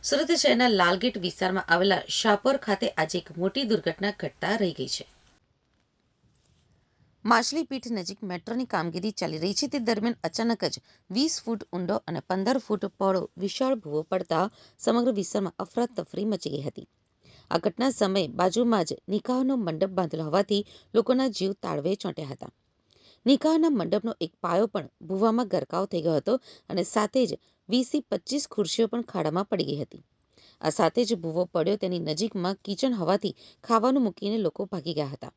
સુરત શહેરના લાલગેટ વિસ્તારમાં આવેલા શાહપોર ખાતે આજે એક મોટી દુર્ઘટના ઘટતા રહી ગઈ છે. માછલી પીઠ નજીક મેટ્રોની કામગીરી ચાલી રહી છે તે દરમિયાન અચાનક જ 20 ફૂટ ઊંડો અને 15 ફૂટ પહોળો વિશાળ ભૂવો પડતા સમગ્ર વિસ્તારમાં અફરાતફરી મચી ગઈ હતી. આ ઘટના સમયે બાજુમાં જ નિકાહનો મંડપ બાંધેલો હોવાથી લોકોના જીવ તાળવે ચોંટ્યા હતા. નિકાહના મંડપનો એક પાયો પણ ભૂવામાં ગરકાવ થઈ ગયો હતો અને સાથે જ 20 થી 25 ખુરશીઓ પણ ખાડામાં પડી ગઈ હતી. આ સાથે જ ભૂવો પડ્યો તેની નજીકમાં કિચન હોવાથી ખાવાનું મૂકીને લોકો ભાગી ગયા હતા.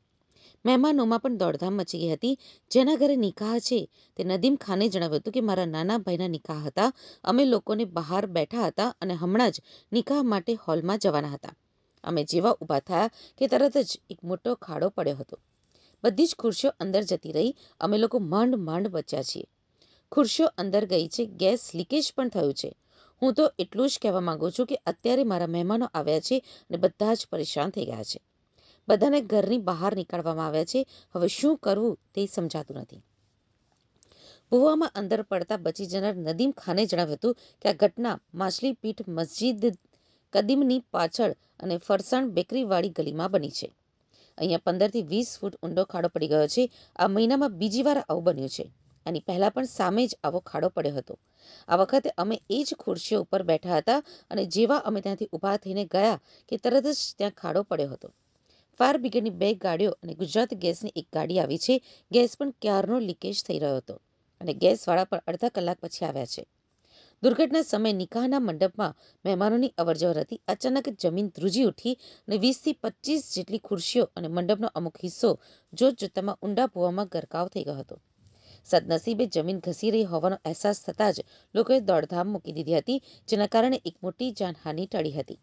મહેમાનોમાં પણ દોડધામ મચી ગઈ હતી. જેના ઘરે નિકાહ છે તે નદીમ ખાને જણાવ્યું હતું કે મારા નાના ભાઈના નિકાહ હતા. અમે લોકોને બહાર બેઠા હતા અને હમણાં જ નિકાહ માટે હોલમાં જવાના હતા. અમે જેવા ઊભા થયા કે તરત જ એક મોટો ખાડો પડ્યો હતો. બધી જ ખુરશીઓ અંદર જતી રહી. અમે લોકો માંડ માંડ બચ્યા છીએ. ખુરશીઓ અંદર ગઈ છે. ગેસ લીકેજ પણ થયું છે. હું તો એટલું જ કહેવા માંગુ છું કે અત્યારે મારા મહેમાનો આવ્યા છે અને બધા જ પરેશાન થઈ ગયા છે. બધાને ઘરની બહાર નીકાળવામાં આવ્યા છે. હવે શું કરવું તે સમજાતું નથી. ભૂવામાં અંદર પડતા બચી જનાર નદીમ ખાને જણાવ્યું હતું કે આ ઘટના માછલી પીઠ મસ્જિદ કદીમની પાછળ અને ફરસાણ બેકરીવાળી ગલીમાં બની છે. અહીંયા 15 થી 20 ફૂટ ઊંડો ખાડો પડી ગયો છે. આ મહિનામાં બીજી વાર આવું બન્યું છે. આની પહેલા પણ સામે જ આવો ખાડો પડ્યો હતો. આ વખતે અમે એ જ ખુરશીઓ ઉપર બેઠા હતા અને જેવા અમે ત્યાંથી ઊભા થઈને ગયા કે તરત જ ત્યાં ખાડો પડ્યો હતો. ફાયર બ્રિગેડની 2 ગાડીઓ અને ગુજરાત ગેસની 1 ગાડી આવી છે. ગેસ પણ ક્યારનો લીકેજ થઈ રહ્યો હતો અને ગેસવાળા પણ અડધા કલાક પછી આવ્યા છે. દુર્ઘટના સમયે નિકાહના મંડપમાં મહેમાનોની અવરજવર હતી. અચાનક જમીન ધ્રુજી ઉઠી અને 20 થી 25 જેટલી ખુરશીઓ અને મંડપનો અમુક હિસ્સો જોતજોતામાં ઊંડા ભૂવામાં ગરકાવ થઈ ગયો હતો. સદનસીબે જમીન ઘસી રહી હોવાનો અહેસાસ થતાં જ લોકોએ દોડધામ મૂકી દીધી હતી, જેના કારણે એક મોટી જાનહાનિ ટળી હતી.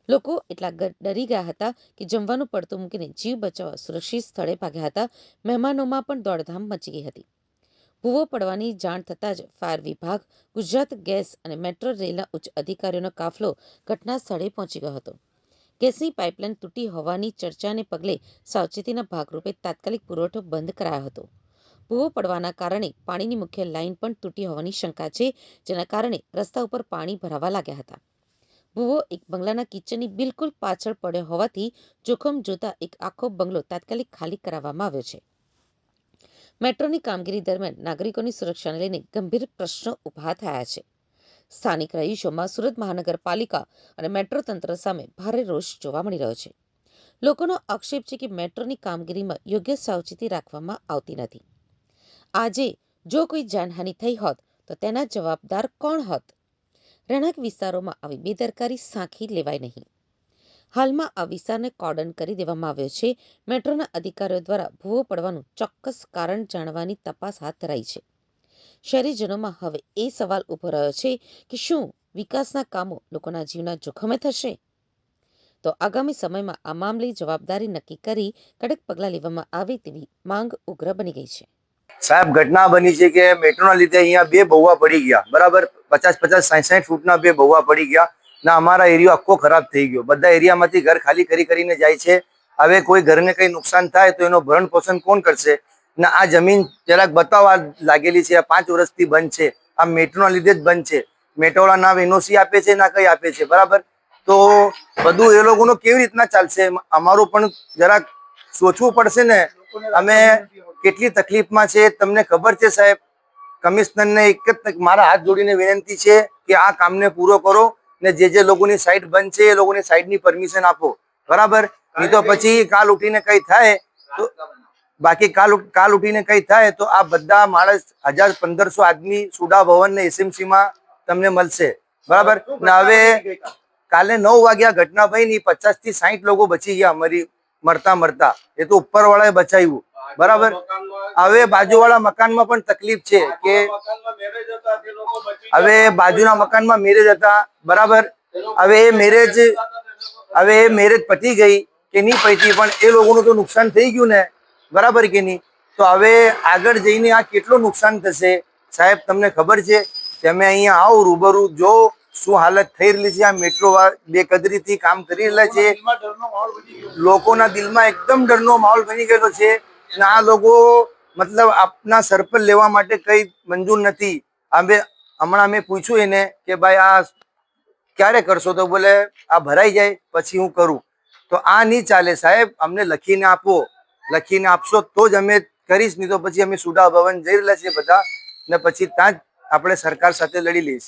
લોકો એટલા ડરી ગયા હતા કે જમવાનું પડતું મૂકીને જીવ બચાવવા સુરક્ષિત સ્થળે ભાગ્યા હતા. મહેમાનોમાં પણ દોડધામ મચી ગઈ હતી. ભૂવો પડવાની જાણ થતાં જ ફાયર વિભાગ, ગુજરાત ગેસ અને મેટ્રો રેલના ઉચ્ચ અધિકારીઓનો કાફલો ઘટના સ્થળે પહોંચી ગયો હતો. ગેસની પાઇપલાઇન તૂટી હોવાની ચર્ચાને પગલે સાવચેતીના ભાગરૂપે તાત્કાલિક પુરવઠો બંધ કરાયો હતો. ભૂવો પડવાના કારણે પાણીની મુખ્ય લાઇન પણ તૂટી હોવાની શંકા છે, જેના કારણે રસ્તા ઉપર પાણી ભરાવા લાગ્યા હતા. ભૂવો એક બંગલાના કિચનની બિલકુલ પાછળ પડ્યો હોવાથી જોખમ જોતા એક આખો બંગલો તાત્કાલિક ખાલી કરાવવામાં આવ્યો છે. મેટ્રોની કામગીરી દરમિયાન નાગરિકોની સુરક્ષાને લઈને ગંભીર પ્રશ્નો ઊભા થયા છે. સ્થાનિક રહીશોમાં સુરત મહાનગરપાલિકા અને મેટ્રો તંત્ર સામે ભારે રોષ જોવા મળી રહ્યો છે. લોકોનો આક્ષેપ છે કે મેટ્રોની કામગીરીમાં યોગ્ય સાવચેતી રાખવામાં આવતી નથી. આજે જો કોઈ જાનહાનિ થઈ હોત તો તેના જવાબદાર કોણ હોત? રહેણાંક વિસ્તારોમાં આવી બેદરકારી સાંખી લેવાય નહીં. હાલમાં આ વિસ્તારને કોર્ડન કરી દેવામાં આવ્યો છે. મેટ્રોના અધિકારીઓ દ્વારા ભૂવો પડવાનું ચોક્કસ કારણ જાણવાની તપાસ હાથ ધરાઈ છે. શહેરીજનોમાં હવે એ સવાલ ઊભો રહ્યો છે કે શું વિકાસના કામો લોકોના જીવના જોખમે થશે? તો આગામી સમયમાં આ મામલે જવાબદારી નક્કી કરી કડક પગલાં લેવામાં આવે તેવી માંગ ઉગ્ર બની ગઈ છે. સાહેબ, ઘટના બની છે કે મેટ્રોના લીધે અહીંયા 2 ભવવા પડી ગયા. બરાબર, 50-50, 60-60 ફૂટના 2 ભવવા પડી ગયા ને અમારા એરિયો આખો ખરાબ થઈ ગયો. બધા એરિયામાંથી ઘર ખાલી કરીને જાય છે. હવે કોઈ ઘરને કંઈ નુકસાન થાય તો એનો ભરણ પોષણ કોણ કરશે? ને આ જમીન જરાક બતાવવા લાગેલી છે. 5 વર્ષથી બંધ છે. આ મેટ્રોના લીધે જ બંધ છે. મેટ્રોવાળા ના એનઓસી આપે છે ના કંઈ આપે છે. બરાબર, તો બધું એ લોકોનું કેવી રીતના ચાલશે? અમારું પણ જરાક સોચવું પડશે ને. અમે કેટલી તકલીફમાં છે તમને ખબર છે સાહેબ. કમિશનરને એક જ મારા હાથ જોડીને વિનંતી છે કે આ કામને પૂરો કરો ને જે લોકોની સાઇટ બંધ છે એ લોકોની સાઇટની પરમિશન આપો. બરાબર, નહીં તો પછી કાલ ઉઠીને કંઈ થાય તો બાકી કાલ ઉઠીને કંઈ થાય તો આ બધા માણસ 1000-1500 આદમી સુડા ભવન ને એસએમસીમાં તમને મળશે. બરાબર, ને હવે કાલે 9 વાગ્યા ઘટના બની, 50 થી 60 લોકો બચી ગયા મરતા. એ તો ઉપરવાળાએ બચાવ્યું. બરાબર, હવે બાજુવાળા મકાનમાં પણ તકલીફ છે કે હવે બાજુના મકાનમાં મેરેજ હતા. બરાબર, હવે એ મેરેજ પતી ગઈ કે નહીં પતી, પણ એ લોકોનું તો નુકસાન થઈ ગયું ને. બરાબર કે નહીં? તો હવે આગળ જઈને આ કેટલું નુકસાન થશે સાહેબ? તમને ખબર છે? તમે અહીંયા આવો, રૂબરૂ જો શું હાલત થઈ રહેલી છે. આ મેટ્રો બેકદરીથી કામ કરી રહેલા છે. લોકોના દિલમાં એકદમ ડરનો માહોલ બની ગયેલો છે. આ લોકો મતલબ આપના સર પર લેવા માટે કઈ મંજૂર નથી. હમણાં મેં પૂછ્યું એને કે ભાઈ આ ક્યારે કરશો? તો બોલે આ ભરાઈ જાય પછી હું કરું. તો આ નહીં ચાલે સાહેબ, અમને લખીને આપો, લખીને આપશો તો જ અમે કરીશ, નહીં તો પછી અમે સુડા ભવન જઈ રહેલા છીએ બધા, ને પછી ત્યાં જ આપણે સરકાર સાથે લડી લઈશ.